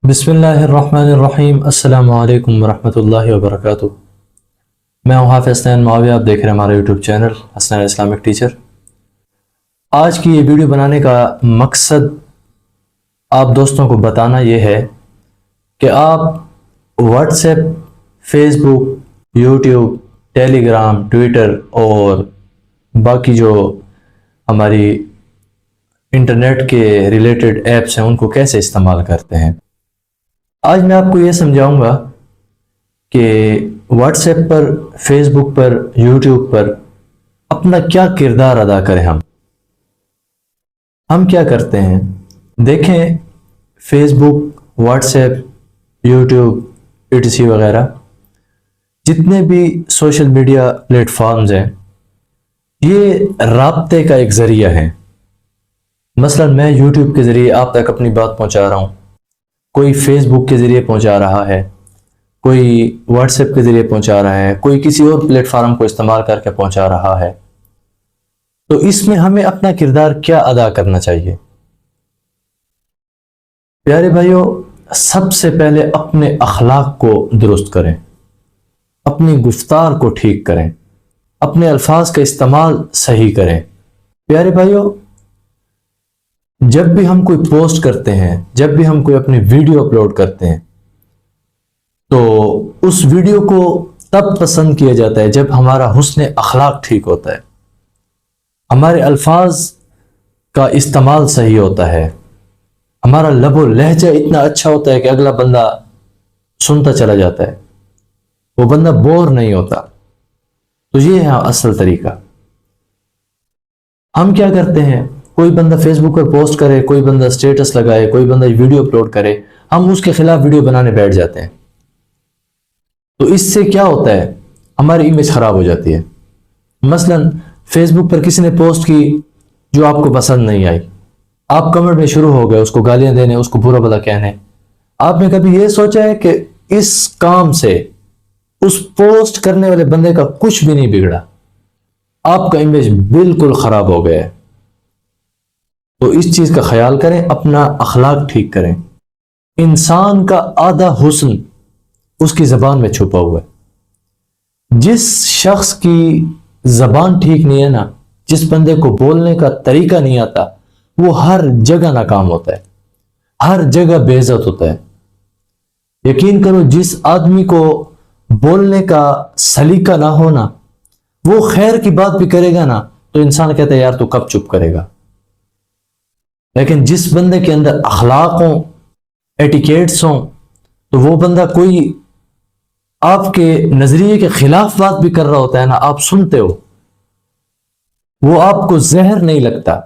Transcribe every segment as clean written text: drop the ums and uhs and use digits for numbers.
بسم اللہ الرحمن الرحیم۔ السلام علیکم ورحمۃ اللہ وبرکاتہ۔ میں ہوں حافظ حسنین معاویہ، آپ دیکھ رہے ہیں ہمارا YouTube channel Hasnain Islamic teacher. آج کی یہ ویڈیو بنانے کا مقصد آپ دوستوں کو بتانا یہ ہے کہ آپ واٹس ایپ، فیس بک، یوٹیوب، ٹیلی گرام، ٹویٹر اور باقی جو ہماری انٹرنیٹ کے ریلیٹڈ ایپس ہیں ان کو کیسے استعمال کرتے ہیں۔ آج میں آپ کو یہ سمجھاؤں گا کہ واٹس ایپ پر، فیس بک پر، یوٹیوب پر اپنا کیا کردار ادا کریں۔ ہم کیا کرتے ہیں؟ دیکھیں، فیس بک، واٹس ایپ، یوٹیوب، ETC وغیرہ جتنے بھی سوشل میڈیا پلیٹ فارمز ہیں، یہ رابطے کا ایک ذریعہ ہے۔ مثلا میں یوٹیوب کے ذریعے آپ تک اپنی بات پہنچا رہا ہوں، کوئی فیس بک کے ذریعے پہنچا رہا ہے، کوئی واٹس ایپ کے ذریعے پہنچا رہا ہے، کوئی کسی اور پلیٹ فارم کو استعمال کر کے پہنچا رہا ہے۔ تو اس میں ہمیں اپنا کردار کیا ادا کرنا چاہیے؟ پیارے بھائیوں، سب سے پہلے اپنے اخلاق کو درست کریں، اپنی گفتار کو ٹھیک کریں، اپنے الفاظ کا استعمال صحیح کریں۔ پیارے بھائیوں، جب بھی ہم کوئی پوسٹ کرتے ہیں، جب بھی ہم کوئی اپنی ویڈیو اپلوڈ کرتے ہیں، تو اس ویڈیو کو تب پسند کیا جاتا ہے جب ہمارا حسن اخلاق ٹھیک ہوتا ہے، ہمارے الفاظ کا استعمال صحیح ہوتا ہے، ہمارا لب و لہجہ اتنا اچھا ہوتا ہے کہ اگلا بندہ سنتا چلا جاتا ہے، وہ بندہ بور نہیں ہوتا۔ تو یہ ہے اصل طریقہ۔ ہم کیا کرتے ہیں؟ کوئی بندہ فیس بک پر پوسٹ کرے، کوئی بندہ سٹیٹس لگائے، کوئی بندہ ویڈیو اپلوڈ کرے، ہم اس کے خلاف ویڈیو بنانے بیٹھ جاتے ہیں۔ تو اس سے کیا ہوتا ہے؟ ہماری امیج خراب ہو جاتی ہے۔ مثلا فیس بک پر کسی نے پوسٹ کی جو آپ کو پسند نہیں آئی، آپ کمنٹ میں شروع ہو گئے اس کو گالیاں دینے، اس کو برا بھلا کہنے۔ آپ نے کبھی یہ سوچا ہے کہ اس کام سے اس پوسٹ کرنے والے بندے کا کچھ بھی نہیں بگڑا، آپ کا امیج بالکل خراب ہو گیا ہے۔ تو اس چیز کا خیال کریں، اپنا اخلاق ٹھیک کریں۔ انسان کا آدھا حسن اس کی زبان میں چھپا ہوا ہے۔ جس شخص کی زبان ٹھیک نہیں ہے نا، جس بندے کو بولنے کا طریقہ نہیں آتا، وہ ہر جگہ ناکام ہوتا ہے، ہر جگہ بے عزت ہوتا ہے۔ یقین کرو، جس آدمی کو بولنے کا سلیقہ نہ ہونا، وہ خیر کی بات بھی کرے گا نا تو انسان کہتا ہے یار تو کب چپ کرے گا۔ لیکن جس بندے کے اندر اخلاق ہوں، ایٹیکیٹس ہوں، تو وہ بندہ کوئی آپ کے نظریے کے خلاف بات بھی کر رہا ہوتا ہے نا، آپ سنتے ہو، وہ آپ کو زہر نہیں لگتا۔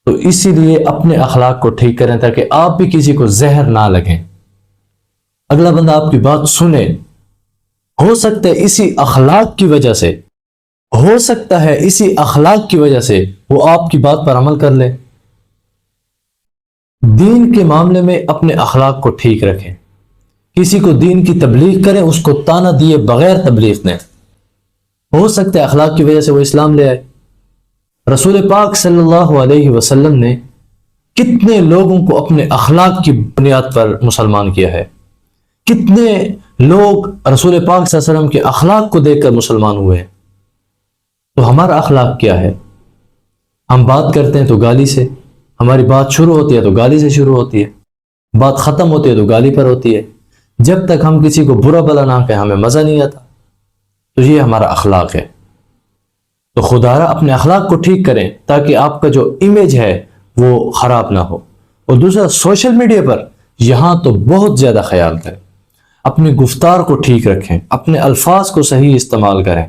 تو اسی لیے اپنے اخلاق کو ٹھیک کریں تاکہ آپ بھی کسی کو زہر نہ لگیں، اگلا بندہ آپ کی بات سنے۔ ہو سکتا ہے اسی اخلاق کی وجہ سے، ہو سکتا ہے اسی اخلاق کی وجہ سے وہ آپ کی بات پر عمل کر لے۔ دین کے معاملے میں اپنے اخلاق کو ٹھیک رکھیں۔ کسی کو دین کی تبلیغ کریں، اس کو تانا دیے بغیر تبلیغ دیں۔ ہو سکتا ہے اخلاق کی وجہ سے وہ اسلام لے آئے۔ رسول پاک صلی اللہ علیہ وسلم نے کتنے لوگوں کو اپنے اخلاق کی بنیاد پر مسلمان کیا ہے، کتنے لوگ رسول پاک صلی اللہ علیہ وسلم کے اخلاق کو دیکھ کر مسلمان ہوئے ہیں۔ تو ہمارا اخلاق کیا ہے؟ ہم بات کرتے ہیں تو گالی سے، ہماری بات شروع ہوتی ہے تو گالی سے شروع ہوتی ہے، بات ختم ہوتی ہے تو گالی پر ہوتی ہے۔ جب تک ہم کسی کو برا بلا نہ کہیں ہمیں مزہ نہیں آتا۔ تو یہ ہمارا اخلاق ہے۔ تو خدارا اپنے اخلاق کو ٹھیک کریں تاکہ آپ کا جو امیج ہے وہ خراب نہ ہو۔ اور دوسرا، سوشل میڈیا پر یہاں تو بہت زیادہ خیال کریں، اپنی گفتار کو ٹھیک رکھیں، اپنے الفاظ کو صحیح استعمال کریں،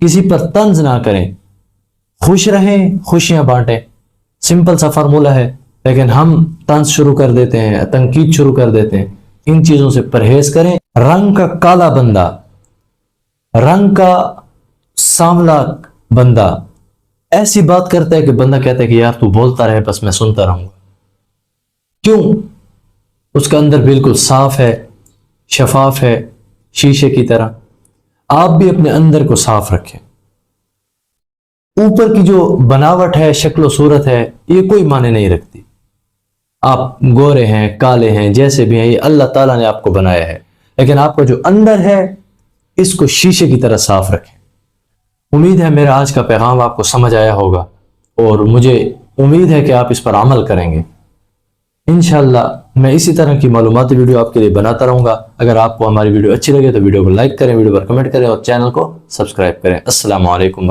کسی پر طنز نہ کریں، خوش رہیں، خوشیاں بانٹیں۔ سمپل سا فارمولہ ہے، لیکن ہم طنز شروع کر دیتے ہیں، تنقید شروع کر دیتے ہیں۔ ان چیزوں سے پرہیز کریں۔ رنگ کا کالا بندہ، رنگ کا سانولا بندہ ایسی بات کرتا ہے کہ بندہ کہتا ہے کہ یار تو بولتا رہے، بس میں سنتا رہوں گا۔ کیوں؟ اس کا اندر بالکل صاف ہے، شفاف ہے، شیشے کی طرح۔ آپ بھی اپنے اندر کو صاف رکھیں۔ اوپر کی جو بناوٹ ہے، شکل و صورت ہے، یہ کوئی معنی نہیں رکھتی۔ آپ گورے ہیں، کالے ہیں، جیسے بھی ہیں، یہ اللہ تعالیٰ نے آپ کو بنایا ہے، لیکن آپ کا جو اندر ہے اس کو شیشے کی طرح صاف رکھیں۔ امید ہے میرا آج کا پیغام آپ کو سمجھ آیا ہوگا، اور مجھے امید ہے کہ آپ اس پر عمل کریں گے۔ انشاءاللہ میں اسی طرح کی معلوماتی ویڈیو آپ کے لیے بناتا رہوں گا۔ اگر آپ کو ہماری ویڈیو اچھی لگے تو ویڈیو کو لائک کریں، ویڈیو پر کمنٹ کریں، اور چینل کو سبسکرائب کریں۔ السلام علیکم۔